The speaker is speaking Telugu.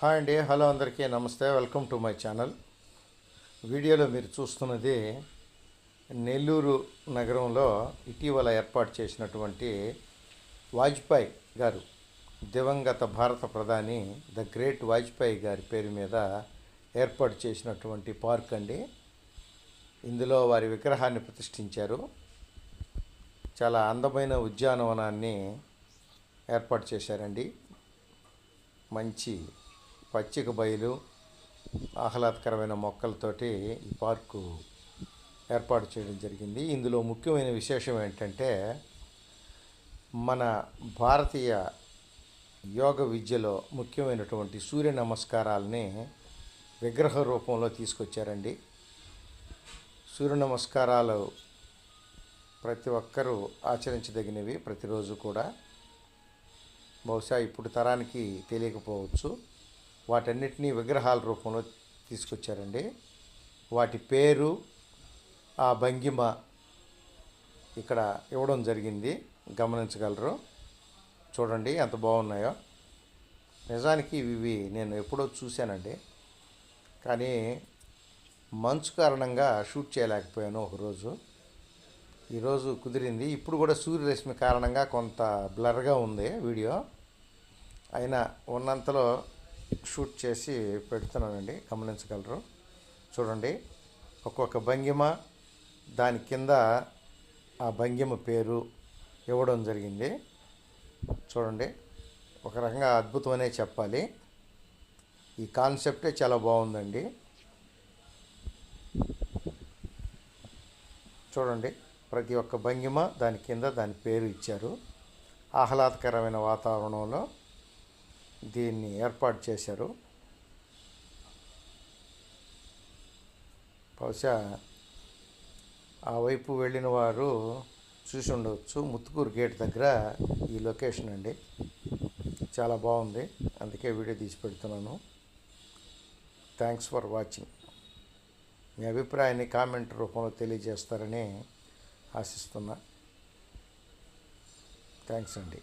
హాయ్ అండి, హలో అందరికీ నమస్తే. Welcome to my channel. వీడియోలో మీరు చూస్తున్నది నెల్లూరు నగరంలో ఇటీవల ఏర్పాటు చేసినటువంటి వాజ్పేయి గారు, దివంగత భారత ప్రధాని ద గ్రేట్ వాజ్పేయి గారి పేరు మీద ఏర్పాటు చేసినటువంటి పార్క్ అండి. ఇందులో వారి విగ్రహాన్ని ప్రతిష్ఠించారు. చాలా అందమైన ఉద్యానవనాన్ని ఏర్పాటు చేశారండి. మంచి పచ్చిక బయలు, ఆహ్లాదకరమైన మొక్కలతోటి ఈ పార్కు ఏర్పాటు చేయడం జరిగింది. ఇందులో ముఖ్యమైన విశేషం ఏంటంటే, మన భారతీయ యోగ విద్యలో ముఖ్యమైనటువంటి సూర్య నమస్కారాలని విగ్రహ రూపంలో తీసుకొచ్చారండి. సూర్య నమస్కారాలు ప్రతి ఒక్కరూ ఆచరించదగినవి, ప్రతిరోజు కూడా. బహుశా ఇప్పుడు తరానికి తెలియకపోవచ్చు. వాటన్నిటినీ విగ్రహాల రూపంలో తీసుకొచ్చారండి. వాటి పేరు, ఆ భంగిమ ఇక్కడ ఇవ్వడం జరిగింది, గమనించగలరు. చూడండి ఎంత బాగున్నాయో. నిజానికి ఇవి నేను ఎప్పుడో చూశానండి, కానీ మంచు కారణంగా షూట్ చేయలేకపోయాను ఒకరోజు. ఈరోజు కుదిరింది. ఇప్పుడు కూడా సూర్యరశ్మి కారణంగా కొంత బ్లర్గా ఉంది వీడియో, అయినా ఉన్నంతలో షూట్ చేసి పెడుతున్నానండి, గమనించగలరు. చూడండి, ఒక్కొక్క భంగిమ, దాని కింద ఆ భంగిమ పేరు ఇవ్వడం జరిగింది. చూడండి, ఒక రకంగా అద్భుతమనే చెప్పాలి. ఈ కాన్సెప్టే చాలా బాగుందండి. చూడండి, ప్రతి ఒక్క భంగిమ దాని కింద దాని పేరు ఇచ్చారు. ఆహ్లాదకరమైన వాతావరణంలో దీన్ని ఏర్పాటు చేశారు. బహుశా ఆ వైపు వెళ్ళిన వారు చూసి ఉండవచ్చు. ముత్తుకూరు గేట్ దగ్గర ఈ లొకేషన్ అండి. చాలా బాగుంది, అందుకే వీడియో తీసి పెడుతున్నాను. Thanks for watching. మీ అభిప్రాయాన్ని కామెంట్ రూపంలో తెలియజేస్తారని ఆశిస్తున్నా. థ్యాంక్స్ అండి.